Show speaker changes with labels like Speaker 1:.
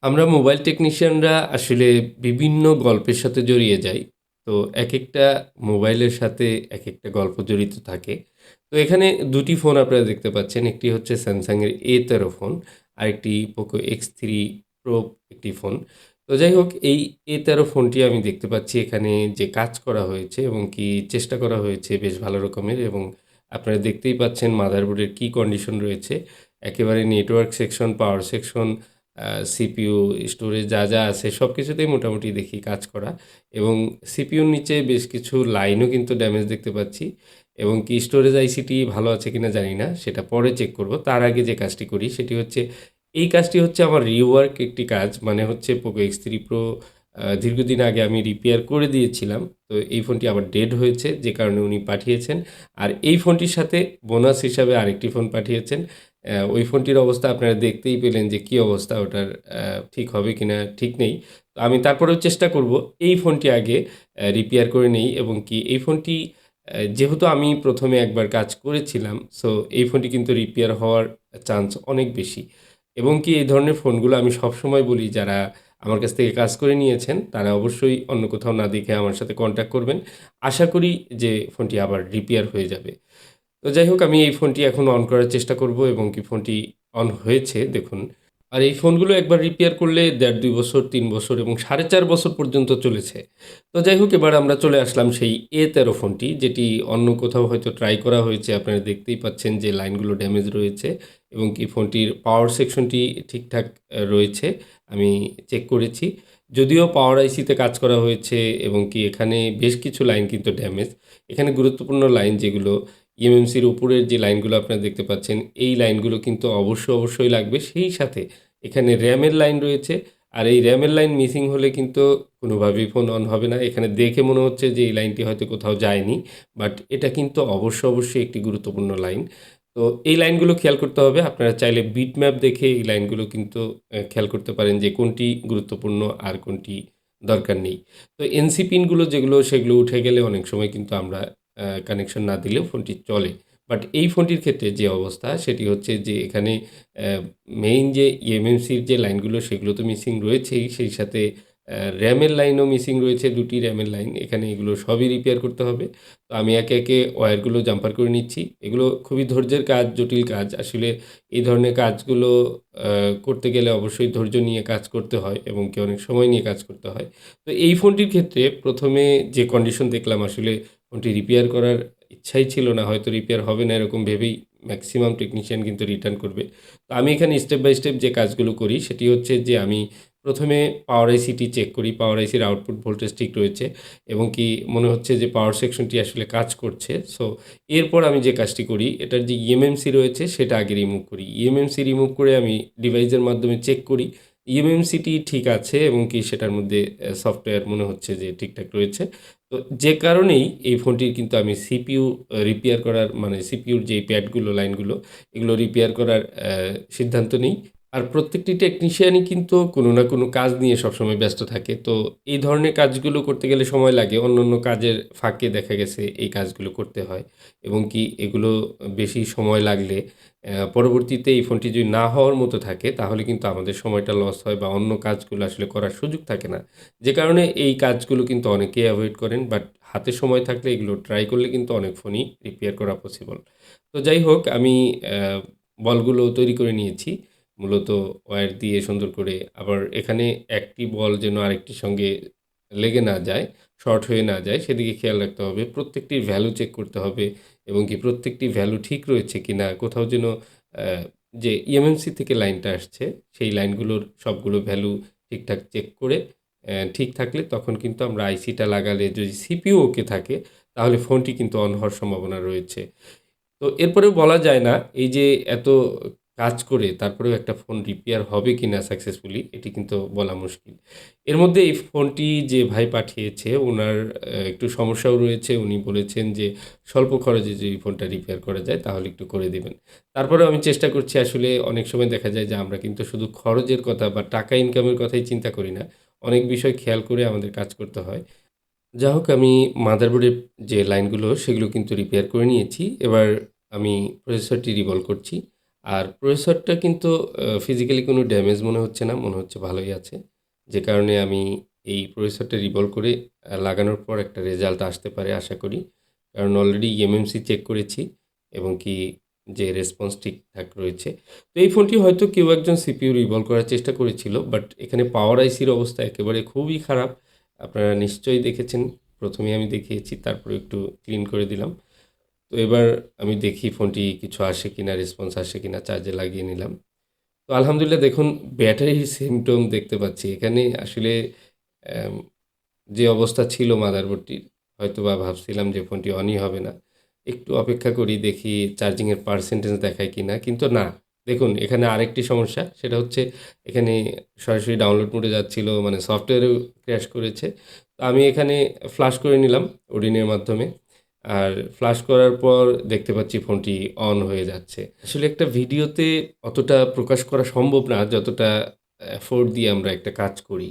Speaker 1: আমরা মোবাইল টেকনিশিয়ানরা আসলে বিভিন্ন গল্পের সাথে জড়িয়ে যাই। তো একেকটা মোবাইলের সাথে একেকটা গল্প জড়িত থাকে। তো এখানে ২ টি ফোন আপনারা দেখতে পাচ্ছেন। একটি হচ্ছে Samsung এর A13 ফোন, আরেকটি Poco X3 Pro একটি ফোন। তো যাই হোক এই A13 ফোনটি আমি দেখতে পাচ্ছি এখানে যে কাজ করা হয়েছে এবং কি চেষ্টা করা হয়েছে বেশ ভালো রকমের এবং আপনারা দেখতেই পাচ্ছেন মাদারবোর্ডের কি কন্ডিশন রয়েছে। একেবারে network section, power section, CPU, storage যা আছে সবকিছুতেই মোটামুটি দেখি কাজ করা এবং সিপিইউর নিচে বেশ কিছু লাইনও কিন্তু ড্যামেজ দেখতে পাচ্ছি এবং কি স্টোরেজ আইসিটি ভালো আছে কিনা জানি না, সেটা পরে চেক করব। তার আগে যে কাজটি করি সেটি হচ্ছে এই কাজটি হচ্ছে আমার রিওয়ার্ক একটি কাজ। মানে হচ্ছে Poco X3 Pro দীর্ঘদিন আগে আমি রিপেয়ার করে দিয়েছিলাম। তো এই ফোনটি আবার ডেড হয়েছে যে কারণে উনি পাঠিয়েছেন। আর এই ফোনটির সাথে বোনাস হিসাবে আরেকটি ফোন পাঠিয়েছেন। ওই ফোনটির অবস্থা আপনারা দেখতেই পেলেন যে কী অবস্থা ওটার, ঠিক হবে কিনা ঠিক নেই। তো আমি তারপরেও চেষ্টা করব এই ফোনটি আগে রিপেয়ার করে নেই এবং কি এই ফোনটি যেহেতু আমি ১ম এ একবার কাজ করেছিলাম, সো এই ফোনটি কিন্তু রিপেয়ার হওয়ার চান্স অনেক বেশি এবং কি এই ধরনের ফোনগুলো আমি সবসময় বলি যারা আমার কাছ থেকে কাজ করে নিয়েছেন, তারা অবশ্যই অন্য কোথাও না দেখে আমার সাথে কনট্যাক্ট করবেন। আশা করি যে ফোনটি আবার রিপেয়ার হয়ে যাবে। তো যাই হোক আমি এই ফোনটি এখন অন করার চেষ্টা করব এবং কি ফোনটি অন হয়েছে দেখুন। আর এই ফোনগুলো একবার রিপেয়ার করলে ১.৫-২ বছর, ৩ বছর এবং ৪.৫ বছর পর্যন্ত চলেছে। তো যাই হোক এবার আমরা চলে আসলাম সেই A13 ফোনটি, যেটি অন্য কোথাও হয়তো ট্রাই করা হয়েছে। আপনারা দেখতেই পাচ্ছেন যে লাইনগুলো ড্যামেজ রয়েছে এবং কি ফোনটির পাওয়ার সেকশনটি ঠিকঠাক রয়েছে। আমি চেক করেছি। যদিও পাওয়ার আইসিতে কাজ করা হয়েছে এবং কি এখানে বেশ কিছু লাইন কিন্তু ড্যামেজ। এখানে গুরুত্বপূর্ণ লাইন যেগুলো ইএমএমসির উপরের যে লাইনগুলো আপনারা দেখতে পাচ্ছেন, এই লাইনগুলো কিন্তু অবশ্যই লাগবে। সেই সাথে এখানে র‍্যামের লাইন রয়েছে। আর এই র‍্যামের লাইন মিসিং হলে কিন্তু কোনোভাবেই ফোন অন হবে না। এখানে দেখে মনে হচ্ছে যে এই লাইনটি হয়তো কোথাও যায়নি। বাট এটা কিন্তু অবশ্যই একটি গুরুত্বপূর্ণ লাইন। তো এই লাইনগুলো খেয়াল করতে হবে। আপনারা চাইলে বিটম্যাপ দেখে এই লাইনগুলো কিন্তু খেয়াল করতে পারেন যে কোনটি গুরুত্বপূর্ণ আর কোনটি দরকার নেই। তো এনসি পিনগুলো যেগুলো সেগুলো উঠে গেলে অনেক সময় কিন্তু আমরা কানেকশন না দিলেও ফোনটি চলে। বাট এই ফোনটির ক্ষেত্রে যে অবস্থা সেটি হচ্ছে যে এখানে অ্যা মেইন যে এমএমসির যে লাইনগুলো সেগুলো তো মিসিং রয়েছেই। সেই সাথে র‍্যামের লাইনও মিসিং রয়েছে ২ টি র‍্যামের লাইন। এখানে এগুলো সবই রিপেয়ার করতে হবে। তো আমি একে ওয়্যারগুলো জাম্পার করে নিচ্ছি। এগুলো খুবই ধৈর্যের কাজ, জটিল কাজ। আসলে এই ধরনের কাজগুলো আ করতে গেলে অবশ্যই ধৈর্য নিয়ে কাজ করতে হয় এবং কি অনেক সময় নিয়ে কাজ করতে হয়। তো এই ফোনটির ক্ষেত্রে ১ম এ যে কন্ডিশন দেখলাম আসলে ফোনটি রিপেয়ার করার ইচ্ছাই ছিল না। হয়তো রিপেয়ার হবে না এরকম ভেবেই মেক্সিমাম টেকনিশিয়ান কিন্তু রিটার্ন করবে। তো আমি এখানে স্টেপ বাই স্টেপ যে কাজগুলো করি সেটি হচ্ছে যে আমি ১ম এ পাওয়ার আইসিটি চেক করি। পাওয়ার আইসির আউটপুট ভোল্টেজ ঠিক রয়েছে এবং কি মনে হচ্ছে যে পাওয়ার সেকশনটি আসলে কাজ করছে। সো এরপর আমি যে কাজটি করি এটার যে ইএমএমসি রয়েছে সেটা আগে রিমুভ করি। ইএমএমসি রিমুভ করে আমি ডিভাইসের মাধ্যমে চেক করি। ইএমএমসিটি ঠিক আছে এবং কি সেটার মধ্যে সফটওয়্যার মনে হচ্ছে যে ঠিকঠাক রয়েছে। তো যে কারণেই এই ফোনটির কিন্তু আমি সিপিইউ রিপেয়ার করার মানে সিপিইউর যেই প্যাডগুলো, লাইনগুলো এগুলো রিপেয়ার করার সিদ্ধান্ত নেই। আর প্রত্যেকটি টেকনিশিয়ানই কিন্তু কোনো না কোনো কাজ নিয়ে সবসময় ব্যস্ত থাকে। তো এই ধরনের কাজগুলো করতে গেলে সময় লাগে। অন্যান্য কাজের ফাঁকে দেখা গেছে এই কাজগুলো করতে হয় এবং কি এগুলো বেশি সময় লাগলে পরবর্তীতে এই ফোনটি যদি না হওয়ার মতো থাকে তাহলে কিন্তু আমাদের সময়টা লস হয় বা অন্য কাজগুলো আসলে করার সুযোগ থাকে না। যে কারণে এই কাজগুলো কিন্তু অনেকেই এভয়েড করেন। বাট হাতে সময় থাকলে এগুলো ট্রাই করলে কিন্তু অনেক ফোনই রিপেয়ার করা পসিবল। তো যাই হোক আমি বলগুলো তৈরি করে নিয়েছি। মূলত ওয়্যার দিয়ে সুন্দর করে। আবার এখানে একটি বল যেন আরেকটির সঙ্গে লেগে না যায়, শর্ট হয়ে না যায় সেদিকে খেয়াল রাখতে হবে। প্রত্যেকটির ভ্যালু চেক করতে হবে এবং কি প্রত্যেকটি ভ্যালু ঠিক রয়েছে কিনা। কোথাও যেন অ্যা যে ইএমএমসি থেকে লাইনটা আসছে সেই লাইনগুলোর সবগুলো ভ্যালু ঠিকঠাক চেক করে ঠিক থাকলে তখন কিন্তু আমরা আইসিটা লাগালে যদি সিপিইউ ওকে থাকে তাহলে ফোনটি কিন্তু অন হওয়ার সম্ভাবনা রয়েছে। তো এরপরেও বলা যায় না এই যে এত কাজ করে তারপরেও একটা ফোন রিপেয়ার হবে কিনা সাকসেসফুলি এটি কিন্তু বলা মুশকিল। এর মধ্যে এই ফোনটি যে ভাই পাঠিয়েছে উনার একটু সমস্যাও রয়েছে। উনি বলেছেন যে স্বল্প খরচে যদি ফোনটা রিপেয়ার করা যায় তাহলে একটু করে দিবেন। তারপরেও আমি চেষ্টা করছি আসলে অনেক সময় দেখা যায় যে আমরা কিন্তু শুধু খরচের কথা বা টাকা ইনকামের কথাই চিন্তা করি না। অনেক বিষয় খেয়াল করে আমাদের কাজ করতে হয়। যা হোক আমি মাদারবোর্ডের যে লাইনগুলো সেগুলো কিন্তু রিপেয়ার করে নিয়েছি। এবার আমি প্রসেসরটি রিভলভ করছি। আর প্রসেসরটা কিন্তু ফিজিক্যালি কোনো ড্যামেজ মনে হচ্ছে না, মনে হচ্ছে ভালোই আছে। যে কারণে আমি এই প্রসেসরটা রিভলভ করে লাগানোর পর একটা রেজাল্ট আসতে পারে আশা করি। কারণ অলরেডি এমএমসি চেক করেছি এবং কি যে রেসপন্স ঠিকঠাক রয়েছে। তো এই ফোনটি হয়তো কেউ একজন সিপিইউ রিভলভ করার চেষ্টা করেছিল, বাট এখানে পাওয়ার আইসির অবস্থা একেবারে খুবই খারাপ। আপনারা নিশ্চয়ই দেখেছেন। ১ম এই আমি দেখিয়েছি, তারপরে একটু ক্লিন করে দিলাম। তো এবার আমি দেখি ফোনটি কিছু আসে কিনা, রেসপন্স আসে কিনা, চার্জে লাগিয়ে নিলাম। তো আলহামদুলিল্লাহ দেখুন, ব্যাটারির সিম্পটম দেখতে পাচ্ছি। এখানে আসলে অ্যাম যে অবস্থা ছিল মাদারবোর্ডটির, হয়তোবা ভাবছিলাম যে ফোনটি অনই হবে না। একটু অপেক্ষা করি, দেখি চার্জিংয়ের পার্সেন্টেজ দেখায় কিনা। কিন্তু না, দেখুন এখানে আরেকটি সমস্যা, সেটা হচ্ছে এখানে সরাসরি ডাউনলোড মোডে যাচ্ছিল, মানে সফটওয়্যারেও ক্র্যাশ করেছে। তো আমি এখানে ফ্লাশ করে নিলাম ওডিনের মাধ্যমে। আর ফ্লাশ করার পর দেখতে পাচ্ছি ফোনটি অন হয়ে যাচ্ছে। আসলে একটা ভিডিওতে অতটা প্রকাশ করা সম্ভব না যতটা এফোর্ট দিয়ে আমরা একটা কাজ করি।